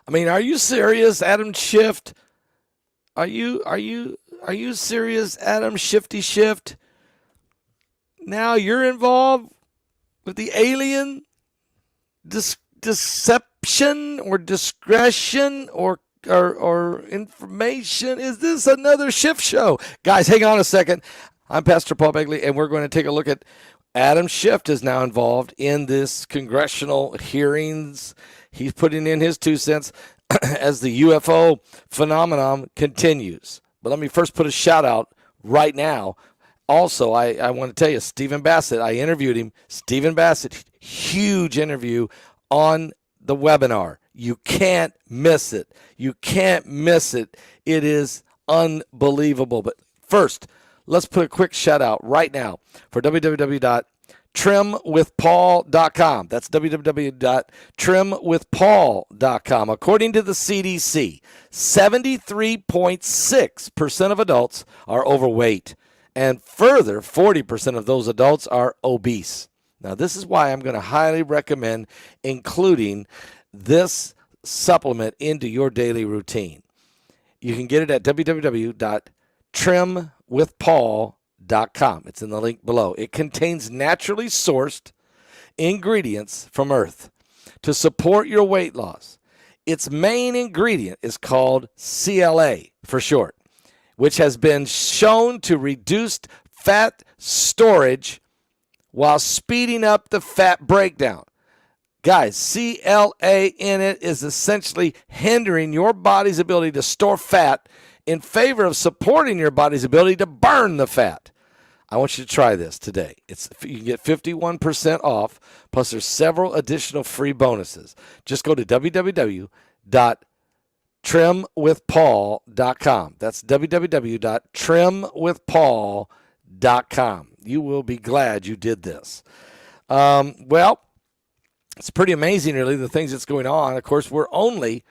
I mean, are you serious, Adam Schiff? Are you serious, Adam Shifty Shift? Now you're involved with the alien deception or discretion or information. Is this another Schiff show? Guys, hang on a second. I'm Pastor Paul Begley, and we're going to take a look at Adam Schiff is now involved in this congressional hearings. He's putting in his 2 cents as the UFO phenomenon continues. But let me first put a shout out right now. Also, I want to tell you, Stephen Bassett, I interviewed him. Stephen Bassett, huge interview on the webinar. You can't miss it. You can't miss it. It is unbelievable. But first, let's put a quick shout out right now for www.trimwithpaul.com. That's www.trimwithpaul.com. According to the CDC, 73.6% of adults are overweight. And further, 40% of those adults are obese. Now, this is why I'm going to highly recommend including this supplement into your daily routine. You can get it at www.trimwithpaul.com. It's in the link below. It contains naturally sourced ingredients from Earth to support your weight loss. Its main ingredient is called CLA for short, which has been shown to reduce fat storage while speeding up the fat breakdown. Guys, CLA in it is essentially hindering your body's ability to store fat in favor of supporting your body's ability to burn the fat. I want you to try this today. You can get 51% off, plus there's several additional free bonuses. Just go to www.trimwithpaul.com. That's www.trimwithpaul.com. You will be glad you did this. Well, it's pretty amazing, really, the things that's going on. Of course, we're only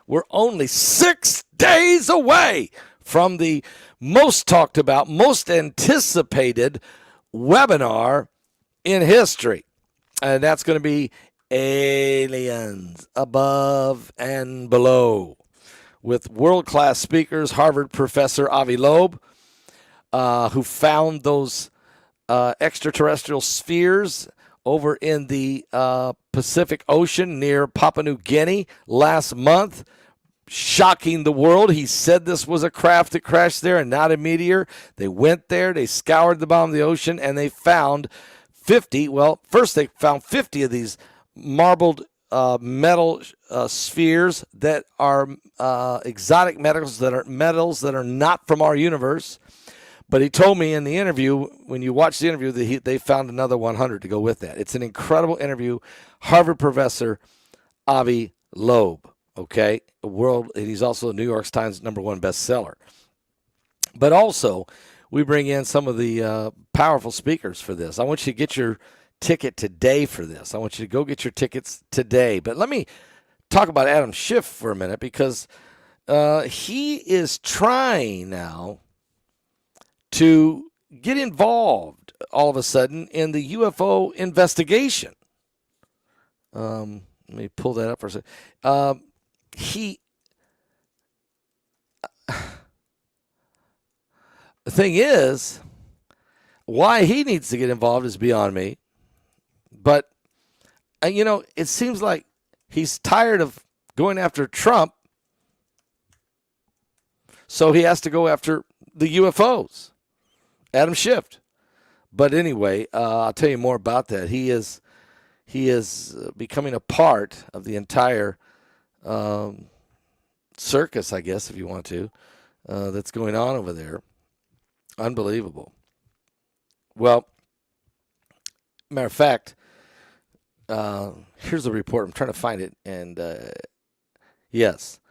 6 days away from the most talked about, most anticipated webinar in history. And that's going to be Aliens Above and Below, with world-class speakers, Harvard professor Avi Loeb, who found those extraterrestrial spheres over in the Pacific Ocean near Papua New Guinea last month, shocking the world. He said this was a craft that crashed there and not a meteor. They went there, they scoured the bottom of the ocean, and they found 50. Well, first they found 50 of these marbled metal spheres that are exotic metals that are not from our universe. But he told me in the interview, when you watch the interview, that they found another 100 to go with that. It's an incredible interview. Harvard professor Avi Loeb, okay? He's also a New York Times #1 bestseller. But also, we bring in some of the powerful speakers for this. I want you to get your ticket today for this. I want you to go get your tickets today. But let me talk about Adam Schiff for a minute, because he is trying now to get involved all of a sudden in the UFO investigation. Let me pull that up for a second. The thing is, why he needs to get involved is beyond me. But, it seems like he's tired of going after Trump, so he has to go after the UFOs. Adam Schiff. But anyway, I'll tell you more about that. He is becoming a part of the entire circus, I guess, if you want to, that's going on over there. Unbelievable. Well, matter of fact, here's the report. I'm trying to find it. And yes,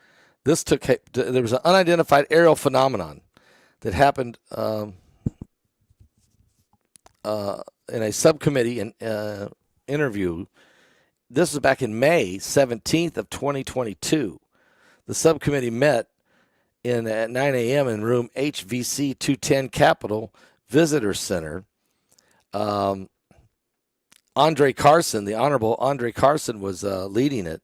there was an unidentified aerial phenomenon that happened in a subcommittee interview. This was back in May 17th of 2022. The subcommittee met at 9 a.m. in room HVC 210 Capitol Visitor Center. Andre Carson, the Honorable Andre Carson, was leading it,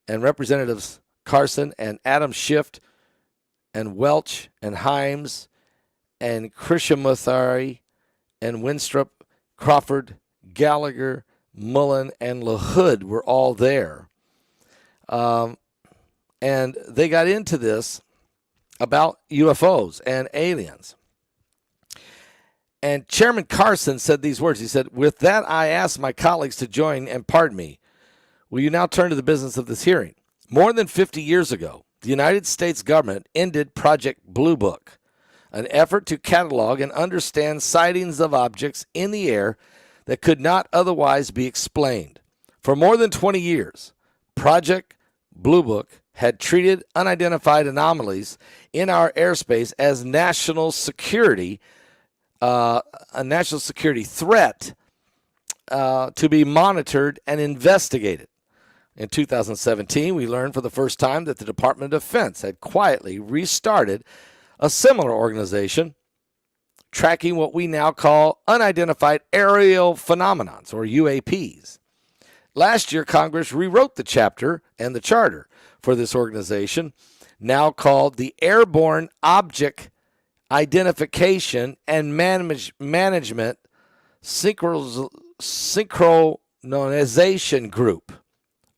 and Representatives Carson and Adam Schiff and Welch and Himes and Krishnamurthy and Winstrup, Crawford, Gallagher, Mullen, and LaHood were all there. And they got into this about UFOs and aliens. And Chairman Carson said these words. He said, "With that, I ask my colleagues to join and pardon me. Will you now turn to the business of this hearing? More than 50 years ago, the United States government ended Project Blue Book, an effort to catalog and understand sightings of objects in the air that could not otherwise be explained. For more than 20 years, Project Blue Book had treated unidentified anomalies in our airspace as a national security threat to be monitored and investigated. In 2017, we learned for the first time that the Department of Defense had quietly restarted a similar organization tracking what we now call unidentified aerial phenomenons, or UAPs. Last year, Congress rewrote the chapter and the charter for this organization, now called the Airborne Object Identification and Management Synchronization Group,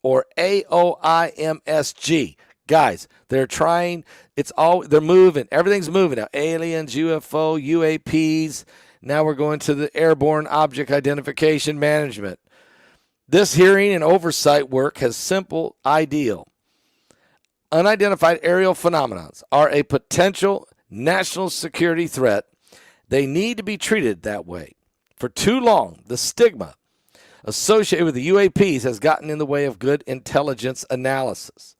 or AOIMSG. Guys, they're trying, they're moving. Everything's moving now. Aliens, UFO, UAPs. Now we're going to the Airborne Object Identification Management. This hearing and oversight work has simple ideal. Unidentified aerial phenomena are a potential national security threat. They need to be treated that way. For too long, the stigma associated with the UAPs has gotten in the way of good intelligence analysis.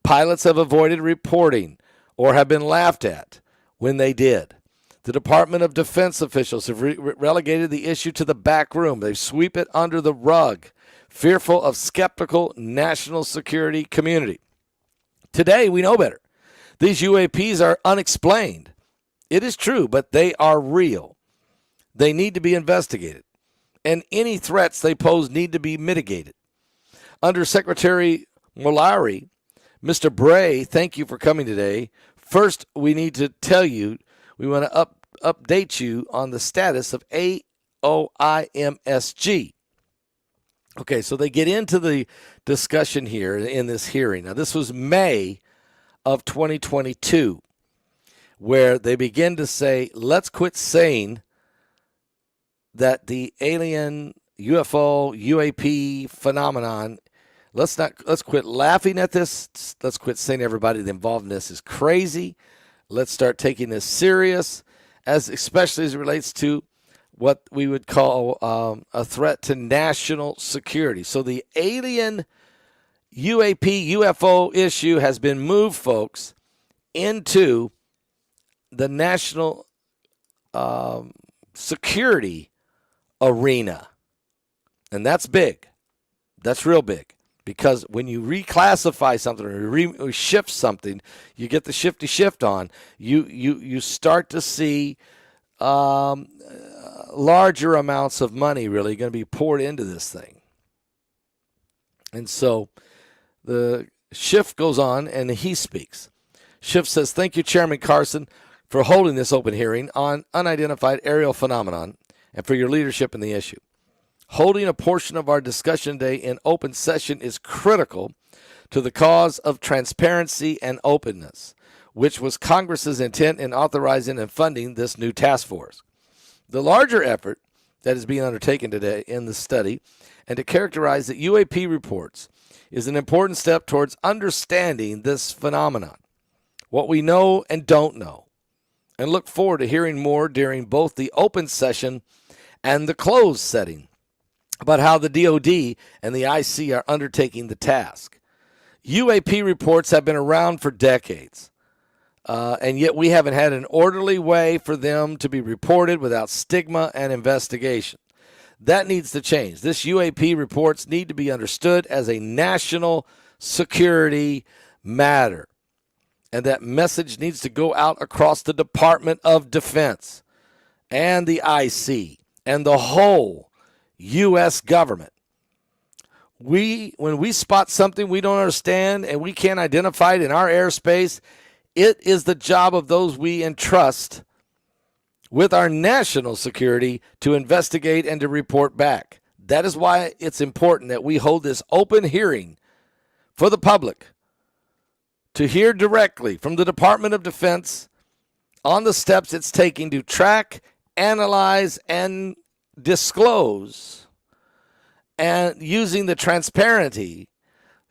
Pilots have avoided reporting or have been laughed at when they did. The Department of Defense officials have relegated the issue to the back room. They sweep it under the rug, fearful of skeptical national security community. Today, we know better. These UAPs are unexplained. It is true, but they are real. They need to be investigated, and any threats they pose need to be mitigated. Under Secretary Mulari, Mr. Bray, thank you for coming today. First, we need to tell you, we want to update you on the status of AOIMSG. Okay, so they get into the discussion here in this hearing. Now, this was May of 2022, where they begin to say, let's quit saying that the alien UFO UAP phenomenon, let's quit laughing at this. Let's quit saying everybody involved in this is crazy. Let's start taking this serious, especially as it relates to what we would call a threat to national security. So the alien UAP UFO issue has been moved, folks, into the national security arena. And that's big. That's real big. Because when you reclassify something or shift something, you get the shifty shift on, you start to see larger amounts of money really going to be poured into this thing. And so the Schiff goes on and he speaks. Schiff says, "Thank you, Chairman Carson, for holding this open hearing on unidentified aerial phenomenon and for your leadership in the issue. Holding a portion of our discussion today in open session is critical to the cause of transparency and openness, which was Congress's intent in authorizing and funding this new task force. The larger effort that is being undertaken today in the study and to characterize the UAP reports is an important step towards understanding this phenomenon, what we know and don't know, and look forward to hearing more during both the open session and the closed setting about how the DOD and the IC are undertaking the task. UAP reports have been around for decades, and yet we haven't had an orderly way for them to be reported without stigma and investigation. That needs to change. This UAP reports need to be understood as a national security matter, and that message needs to go out across the Department of Defense and the IC and the whole U.S. government. when we spot something we don't understand and we can't identify it in our airspace, it is the job of those we entrust with our national security to investigate and to report back. That is why it's important that we hold this open hearing for the public to hear directly from the Department of Defense on the steps it's taking to track, analyze, and disclose, and using the transparency,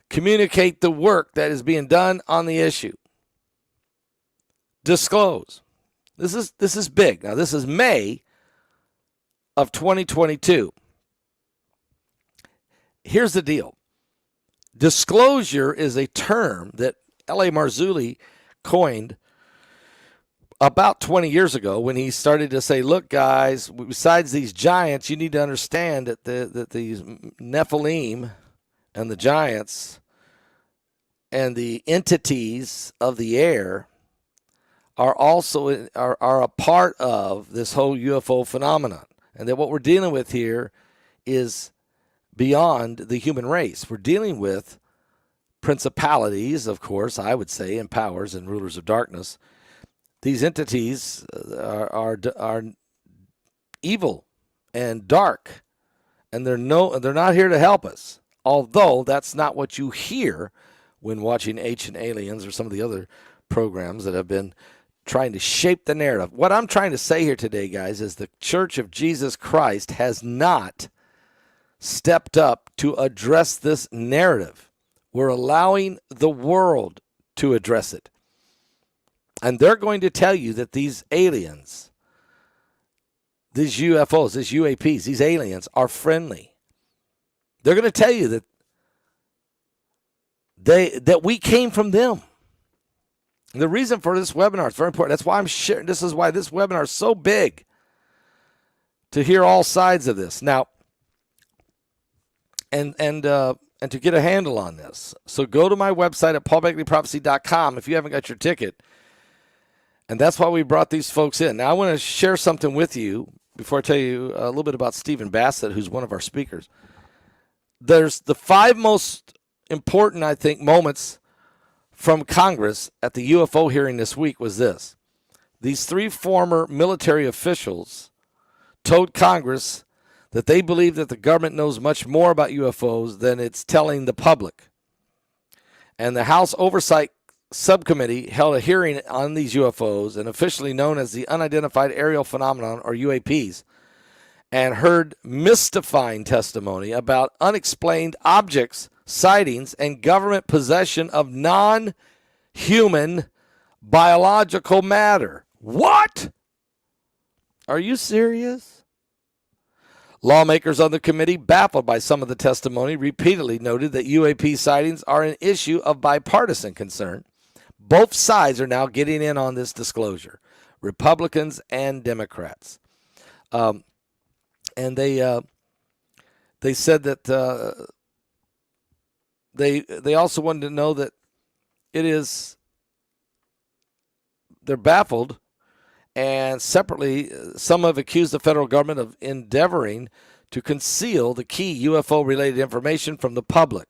communicate the work that is being done on the issue. Disclose. This is big. Now, this is May of 2022. Here's the deal. Disclosure is a term that L.A. Marzulli coined about 20 years ago when he started to say, look, guys, besides these giants, you need to understand that these Nephilim and the giants and the entities of the air are also are a part of this whole UFO phenomenon, and that what we're dealing with here is beyond the human race. We're dealing with principalities, of course, I would say, and powers and rulers of darkness. These entities are evil and dark, and they're not here to help us. Although that's not what you hear when watching Ancient Aliens or some of the other programs that have been trying to shape the narrative. What I'm trying to say here today, guys, is the Church of Jesus Christ has not stepped up to address this narrative. We're allowing the world to address it. And they're going to tell you that these aliens, these UFOs, these UAPs, these aliens are friendly. They're going to tell you that we came from them. The reason for this webinar is very important. That's why I'm sharing. This is why this webinar is so big, to hear all sides of this. Now, and to get a handle on this. So go to my website at paulbegleyprophecy.com if you haven't got your ticket. And that's why we brought these folks in. Now, I want to share something with you before I tell you a little bit about Stephen Bassett, who's one of our speakers. There's the 5 most important, I think, moments from Congress at the UFO hearing this week was this. These 3 former military officials told Congress that they believe that the government knows much more about UFOs than it's telling the public. And the House Oversight Subcommittee held a hearing on these UFOs, and officially known as the Unidentified Aerial Phenomenon, or UAPs, and heard mystifying testimony about unexplained objects, sightings, and government possession of non-human biological matter. What? Are you serious? Lawmakers on the committee, baffled by some of the testimony, repeatedly noted that UAP sightings are an issue of bipartisan concern. Both sides are now getting in on this disclosure, Republicans and Democrats. And they said that they also wanted to know that they're baffled, and separately, some have accused the federal government of endeavoring to conceal the key UFO-related information from the public,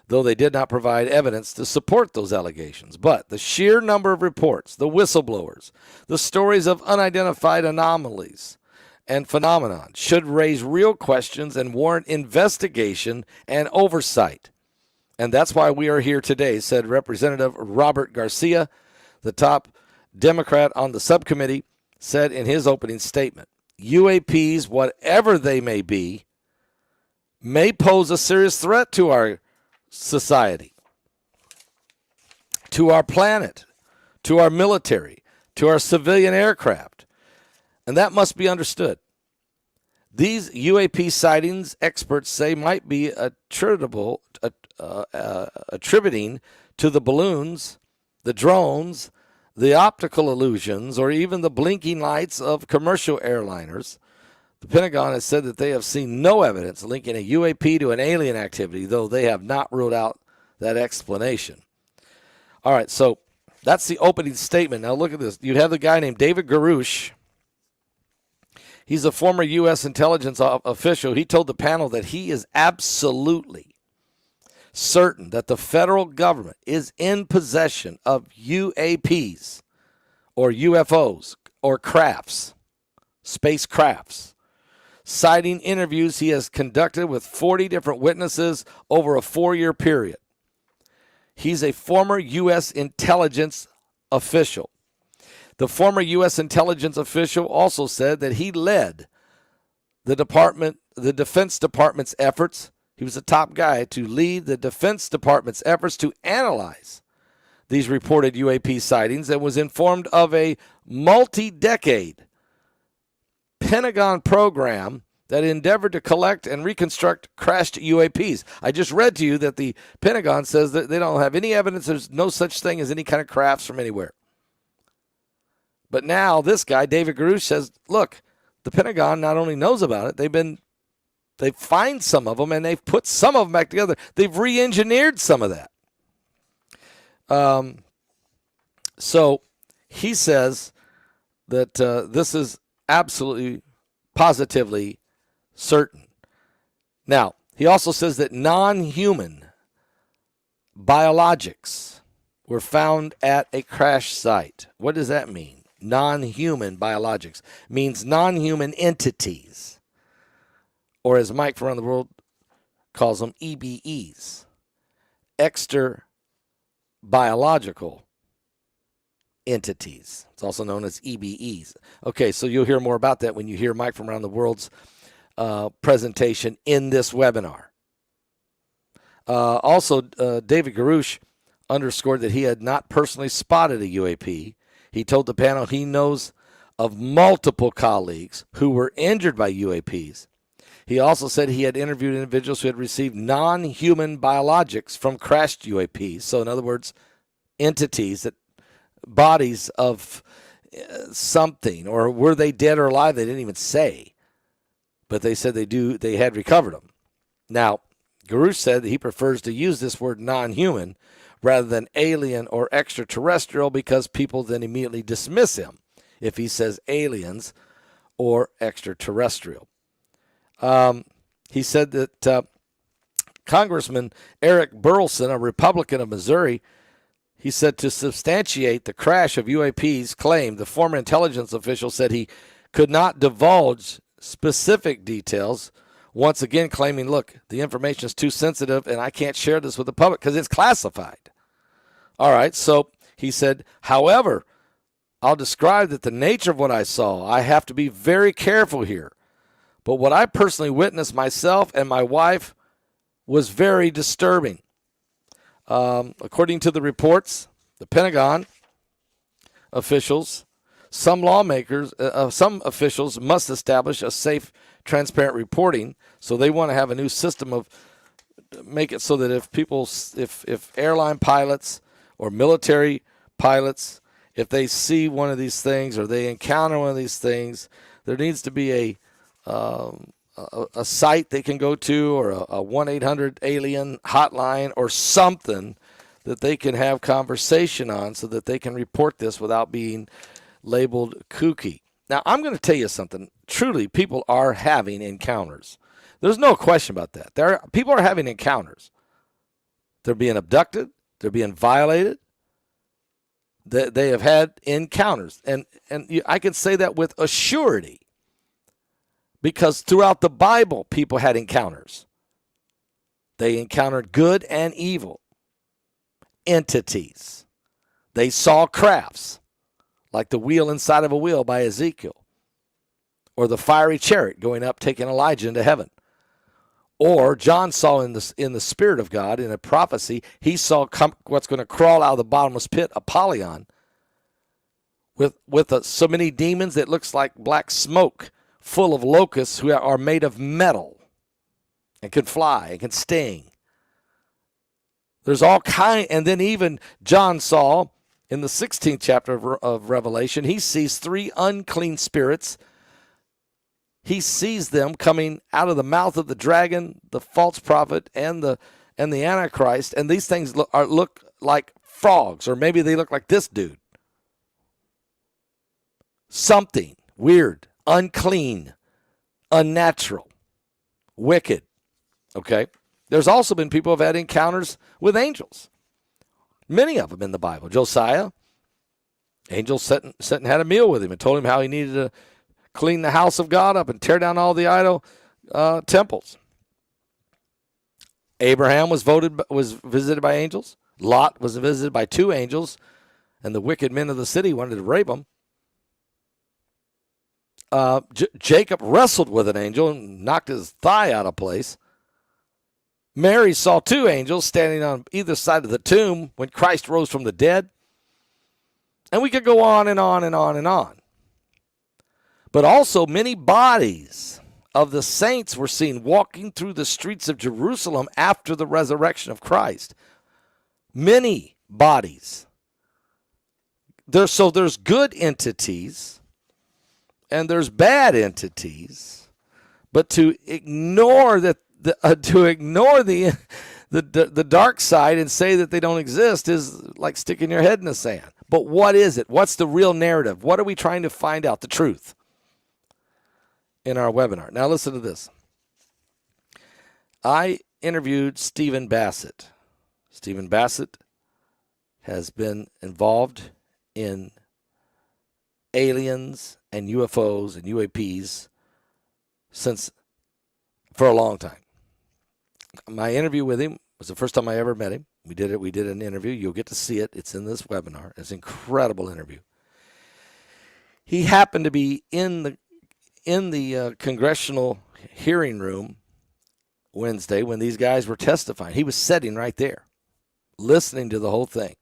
though they did not provide evidence to support those allegations. But the sheer number of reports, the whistleblowers, the stories of unidentified anomalies and phenomenon should raise real questions and warrant investigation and oversight. And that's why we are here today, said Representative Robert Garcia, the top Democrat on the subcommittee, said in his opening statement. UAPs, whatever they may be, may pose a serious threat to our society, to our planet, to our military, to our civilian aircraft. And that must be understood. These UAP sightings, experts say, might be attributing to the balloons, the drones, the optical illusions, or even the blinking lights of commercial airliners. The Pentagon has said that they have seen no evidence linking a UAP to an alien activity, though they have not ruled out that explanation. All right, so that's the opening statement. Now look at this. You have the guy named David Garouche. He's a former U.S. intelligence official. He told the panel that he is absolutely certain that the federal government is in possession of UAPs or UFOs or crafts, spacecrafts, citing interviews he has conducted with 40 different witnesses over a 4-year period. He's a former U.S. intelligence official. The former U.S. intelligence official also said that he led the Defense Department's efforts. He was the top guy to lead the Defense Department's efforts to analyze these reported UAP sightings and was informed of a multi-decade Pentagon program that endeavored to collect and reconstruct crashed UAPs. I just read to you that the Pentagon says that they don't have any evidence. There's no such thing as any kind of crafts from anywhere. But now this guy, David Garouche, says, look, the Pentagon not only knows about it, they've found some of them and they've put some of them back together. They've re-engineered some of that. So he says that this is absolutely, positively certain. Now, he also says that non-human biologics were found at a crash site. What does that mean? Non-human biologics means non-human entities, or as Mike from around the world calls them, EBEs, extra biological entities. It's also known as EBEs. Okay, so you'll hear more about that when you hear Mike from around the world's presentation in this webinar. Also, David Garouche underscored that he had not personally spotted a UAP. He told the panel he knows of multiple colleagues who were injured by UAPs. He also said he had interviewed individuals who had received non-human biologics from crashed UAPs. So in other words, entities, that bodies of something, or were they dead or alive? They didn't even say. But they said they had recovered them. Now, Garouche said that he prefers to use this word non-human rather than alien or extraterrestrial because people then immediately dismiss him if he says aliens or extraterrestrial. He said that Congressman Eric Burleson, a Republican of Missouri, he said to substantiate the crash of UAP's claim, the former intelligence official said he could not divulge specific details, once again claiming, look, the information is too sensitive and I can't share this with the public because it's classified. All right, so he said, however, I'll describe that the nature of what I saw, I have to be very careful here. But what I personally witnessed myself and my wife was very disturbing. According to the reports, the Pentagon officials, some officials must establish a safe, transparent reporting. So they want to have a new system of make it so that if airline pilots or military pilots, if they see one of these things or they encounter one of these things, there needs to be a site they can go to, or a 1-800-ALIEN hotline or something that they can have conversation on so that they can report this without being labeled kooky. Now, I'm going to tell you something. Truly, people are having encounters. There's no question about that. People are having encounters. They're being abducted. They're being violated. They have had encounters. And I can say that with a surety, because throughout the Bible, people had encounters. They encountered good and evil entities. They saw crafts, like the wheel inside of a wheel by Ezekiel, or the fiery chariot going up, taking Elijah into heaven. Or John saw in the Spirit of God, in a prophecy, he saw what's going to crawl out of the bottomless pit, Apollyon, with so many demons that looks like black smoke, full of locusts who are made of metal and can fly and can sting. There's all kind, and then even John saw in the 16th chapter of Revelation, he sees 3 unclean spirits. He sees them coming out of the mouth of the dragon, the false prophet, and the Antichrist, and these things look like frogs, or maybe they look like this dude. Something weird, unclean, unnatural, wicked. Okay? There's also been people who have had encounters with angels. Many of them in the Bible. Josiah, angels sat and had a meal with him and told him how he needed to clean the house of God up and tear down all the idol temples. Abraham was visited by angels. Lot was visited by 2 angels, and the wicked men of the city wanted to rape him. Jacob wrestled with an angel and knocked his thigh out of place. Mary saw 2 angels standing on either side of the tomb when Christ rose from the dead. And we could go on and on and on and on. But also many bodies of the saints were seen walking through the streets of Jerusalem after the resurrection of Christ. Many bodies. There's good entities and there's bad entities, but to ignore the dark side and say that they don't exist is like sticking your head in the sand. But what is it? What's the real narrative? What are we trying to find out? The truth in our webinar. Now listen to this. I interviewed Stephen Bassett. Stephen Bassett has been involved in aliens and UFOs and UAPs for a long time. My interview with him was the first time I ever met him. We did an interview. You'll get to see it. It's in this webinar. It's an incredible interview. He happened to be in the congressional hearing room Wednesday when these guys were testifying. He was sitting right there, listening to the whole thing.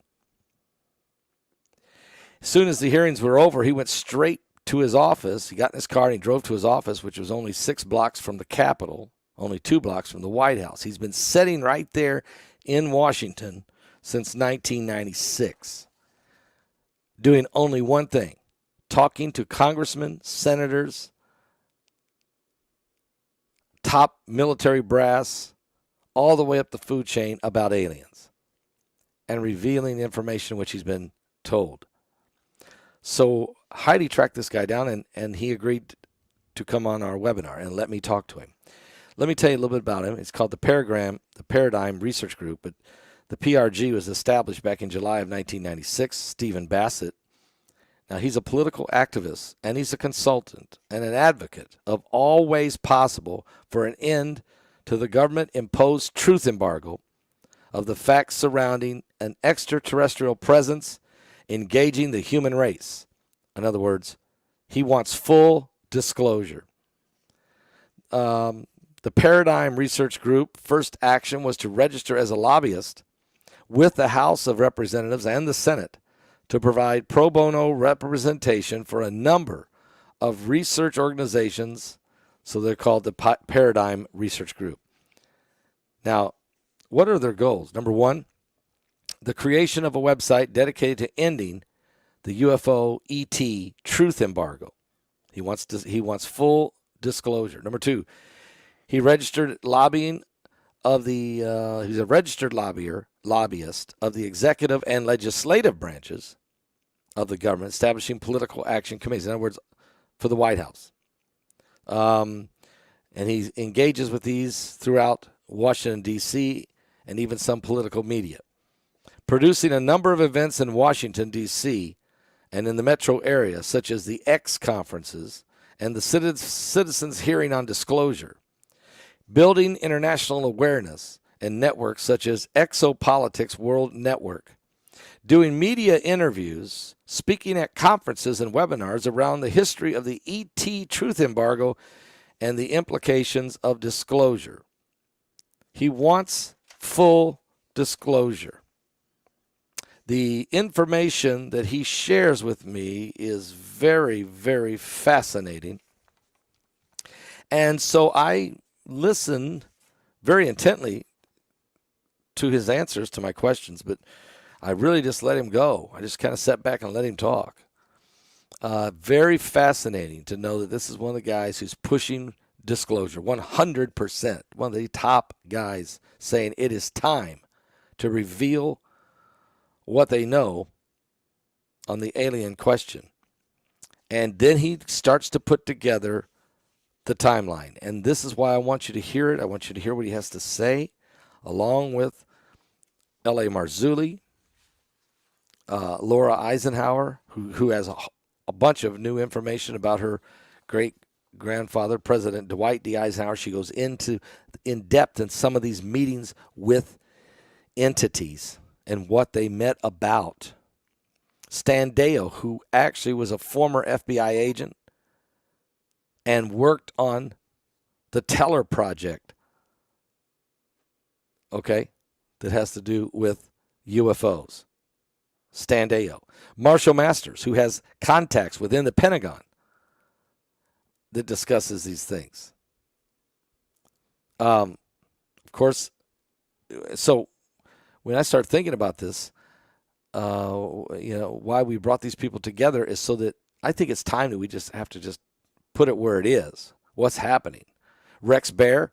As soon as the hearings were over, he went straight to his office. He got in his car and he drove to his office, which was only 6 blocks from the Capitol, only 2 blocks from the White House. He's been sitting right there in Washington since 1996, doing only one thing, talking to congressmen, senators, top military brass, all the way up the food chain about aliens and revealing information which he's been told. So Heidi tracked this guy down, and he agreed to come on our webinar and let me talk to him. Let me tell you a little bit about him. It's called the Paradigm Research Group, but the PRG was established back in July of 1996. Stephen Bassett. Now, he's a political activist, and he's a consultant and an advocate of all ways possible for an end to the government-imposed truth embargo of the facts surrounding an extraterrestrial presence engaging the human race. In other words, he wants full disclosure. The Paradigm Research Group first action was to register as a lobbyist with the House of Representatives and the Senate to provide pro bono representation for a number of research organizations, so they're called the Paradigm Research Group. Now, what are their goals? Number one, the creation of a website dedicated to ending the UFO ET truth embargo. He wants full disclosure. Number two, he's a registered lobbyist of the executive and legislative branches of the government, establishing political action committees. In other words, for the White House. And he engages with these throughout Washington, D.C., and even some political media. Producing a number of events in Washington, D.C., and in the metro area, such as the X conferences and the Citizens Hearing on Disclosure. Building international awareness and networks such as Exopolitics World Network. Doing media interviews, speaking at conferences and webinars around the history of the ET truth embargo and the implications of disclosure. He wants full disclosure. The information that he shares with me is very, very fascinating. And so I listen very intently to his answers to my questions, but I really just let him go. I just kind of sat back and let him talk. Very fascinating to know that this is one of the guys who's pushing disclosure, 100%. One of the top guys saying it is time to reveal what they know on the alien question. And then he starts to put together the timeline. And this is why I want you to hear it. I want you to hear what he has to say. along with L.A. Marzulli, Laura Eisenhower, who has a bunch of new information about her great-grandfather, President Dwight D. Eisenhower. She goes in depth in some of these meetings with entities and what they met about. Stan Deyo, who actually was a former FBI agent and worked on the Teller Project, okay, that has to do with UFOs. Stan Deyo. Marshall Masters, who has contacts within the Pentagon that discusses these things. Of course, so when I start thinking about this, why we brought these people together is so that I think it's time that we just have to just put it where it is. What's happening? Rex Bear,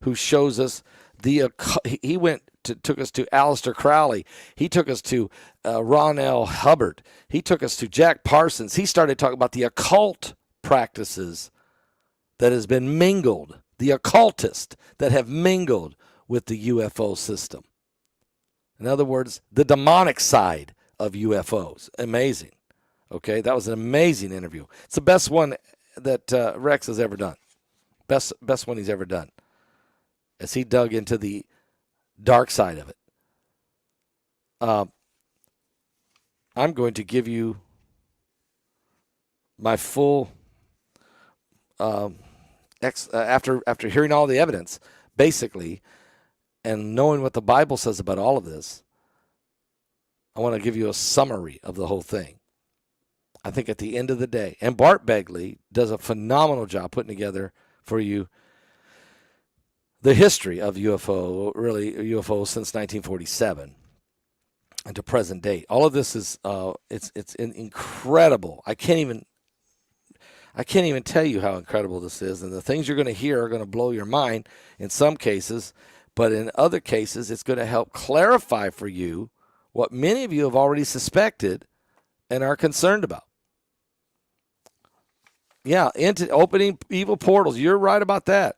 who shows us he took us to Aleister Crowley. He took us to Ron L. Hubbard. He took us to Jack Parsons. He started talking about the occult practices that has been mingled, the occultists that have mingled with the UFO system. In other words, the demonic side of UFOs. Amazing. Okay, that was an amazing interview. It's the best one that Rex has ever done. Best one he's ever done. As he dug into the dark side of it. I'm going to give you my full, after hearing all the evidence, basically, and knowing what the Bible says about all of this, I want to give you a summary of the whole thing. I think at the end of the day, and Bart Begley does a phenomenal job putting together for you the history of UFO since 1947 and to present date. All of this is it's incredible. I can't even tell you how incredible this is, and the things you're going to hear are going to blow your mind in some cases, but in other cases it's going to help clarify for you what many of you have already suspected and are concerned about. Yeah, into opening evil portals. You're right about that.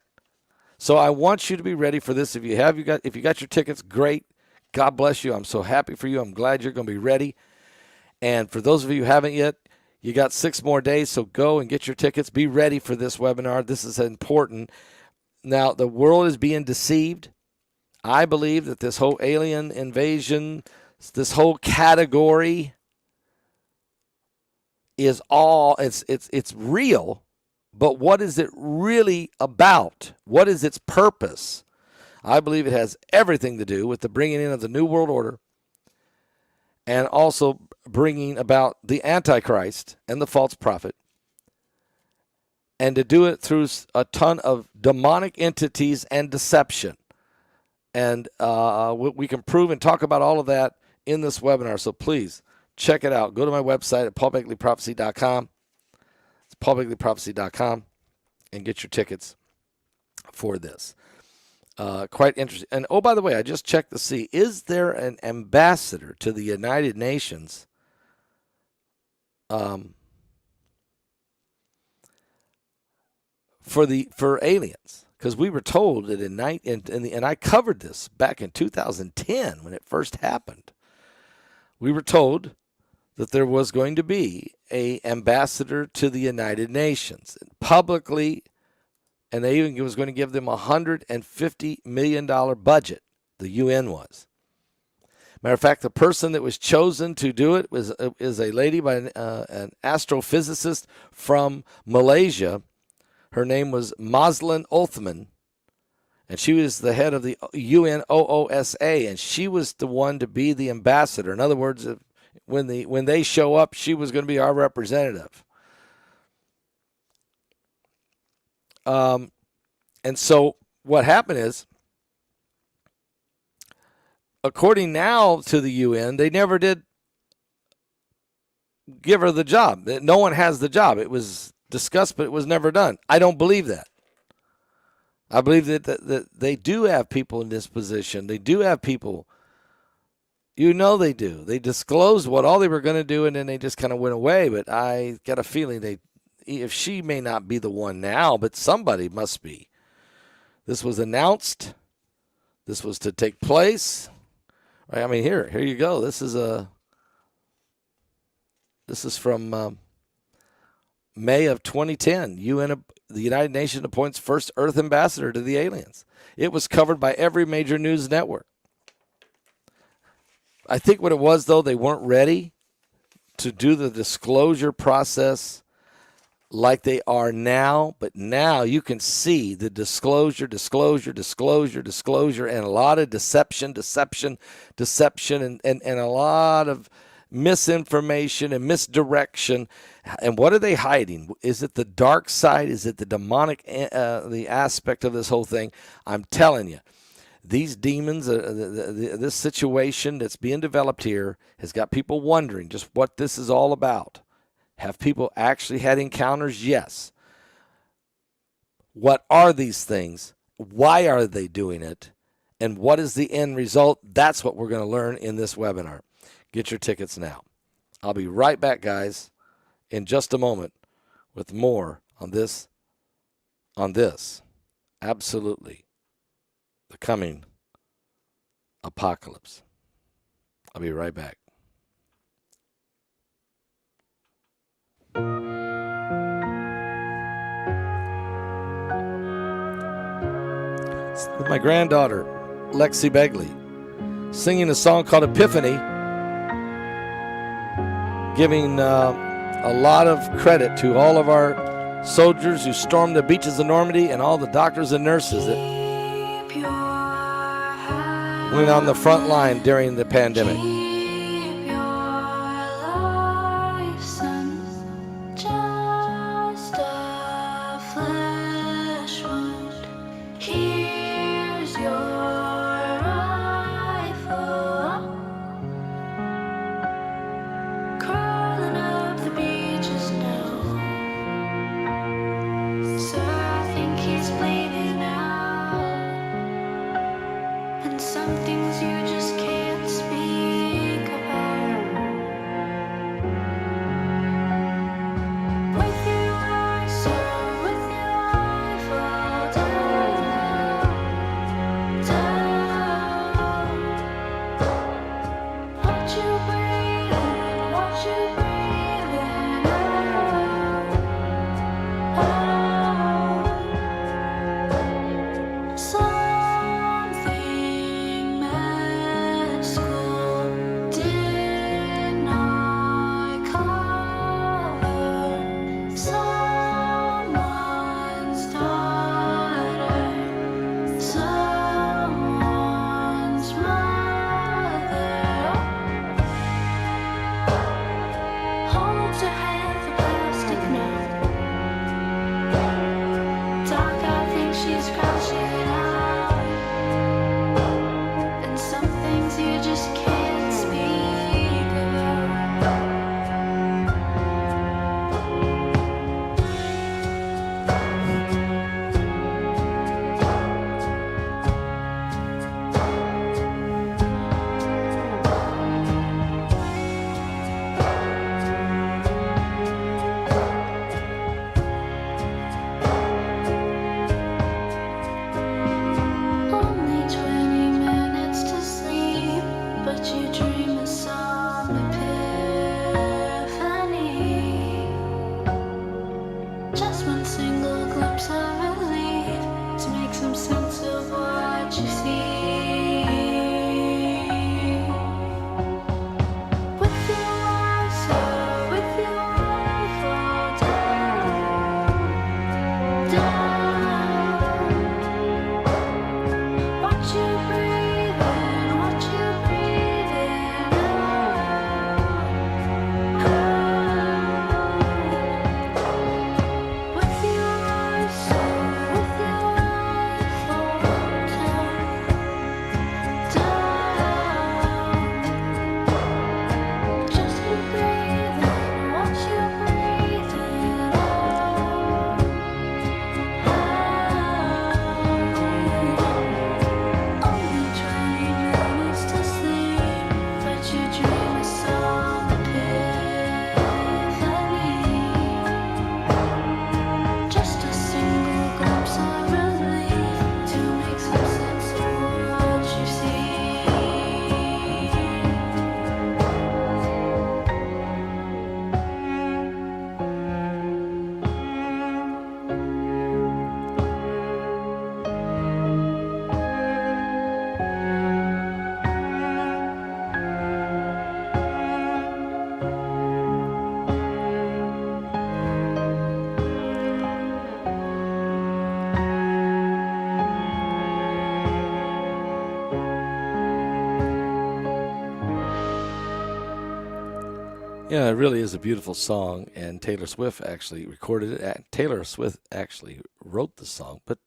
So I want you to be ready for this. If you got your tickets, great. God bless you. I'm so happy for you. I'm glad you're going to be ready. And for those of you who haven't yet, you got 6 more days, so go and get your tickets. Be ready for this webinar. This is important. Now, the world is being deceived. I believe that this whole alien invasion, this whole category is it's real. But what is it really about? What is its purpose? I believe it has everything to do with the bringing in of the New World Order and also bringing about the Antichrist and the false prophet, and to do it through a ton of demonic entities and deception. And we can prove and talk about all of that in this webinar, so please check it out. Go to my website at paulbegleyprophecy.com. It's paulbegleyprophecy.com, and get your tickets for this. Quite interesting. And, oh, by the way, I just checked to see, is there an ambassador to the United Nations for aliens? Because we were told that and I covered this back in 2010 when it first happened. We were told that there was going to be an ambassador to the United Nations publicly, and they even was going to give them $150 million budget. The UN was. Matter of fact, the person that was chosen to do it is a lady by an astrophysicist from Malaysia. Her name was Maslin Othman, and she was the head of the UNOOSA, and she was the one to be the ambassador. In other words, when they show up, she was going to be our representative. And so what happened is, according now to the UN, they never did give her the job. No one has the job. It was discussed, but it was never done. I don't believe that. I believe that they do have people in this position. They do have people. You know they do. They disclosed what all they were going to do, and then they just kind of went away. But I got a feeling if she may not be the one now, but somebody must be. This was announced. this was to take place. Right, I mean, here you go. This is from May of 2010. The United Nations appoints first Earth ambassador to the aliens. It was covered by every major news network. I think what it was, though, they weren't ready to do the disclosure process like they are now. But now you can see the disclosure, and a lot of deception, and a lot of misinformation and misdirection. And what are they hiding? Is it the dark side? Is it the demonic the aspect of this whole thing? I'm telling you, these demons, this situation that's being developed here has got people wondering just what this is all about. Have people actually had encounters? Yes. What are these things? Why are they doing it? And what is the end result? That's what we're going to learn in this webinar. Get your tickets now. I'll be right back, guys, in just a moment with more on this. Absolutely. The coming apocalypse. I'll be right back. With my granddaughter, Lexi Begley, singing a song called Epiphany, giving a lot of credit to all of our soldiers who stormed the beaches of Normandy and all the doctors and nurses that went on the front line during the pandemic. Something Yeah, it really is a beautiful song, and Taylor Swift actually recorded it. Taylor Swift actually wrote the song, but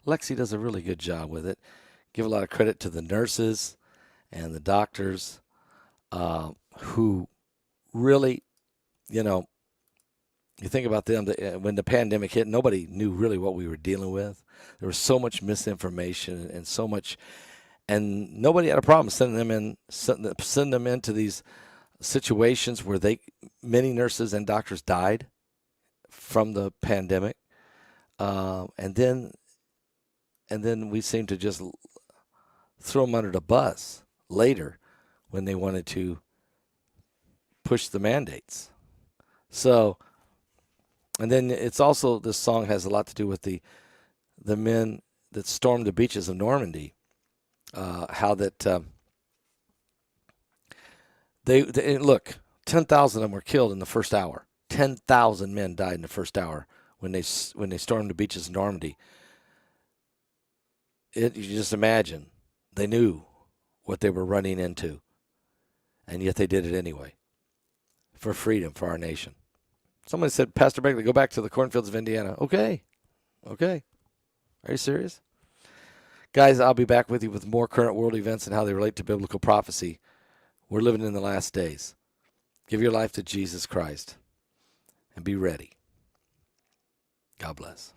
Lexi does a really good job with it. Give a lot of credit to the nurses and the doctors who really, you know, you think about them, when the pandemic hit, nobody knew really what we were dealing with. There was so much misinformation and so much, and nobody had a problem sending them into these situations where many nurses and doctors died from the pandemic, and then we seem to just throw them under the bus later when they wanted to push the mandates. So, and then it's also, this song has a lot to do with the men that stormed the beaches of Normandy. How that they look, 10,000 of them were killed in the first hour. 10,000 men died in the first hour when they stormed the beaches of Normandy. You just imagine, they knew what they were running into, and yet they did it anyway, for freedom, for our nation. Somebody said, Pastor Begley, go back to the cornfields of Indiana. Okay. Are you serious? Guys, I'll be back with you with more current world events and how they relate to biblical prophecy. We're living in the last days. Give your life to Jesus Christ and be ready. God bless.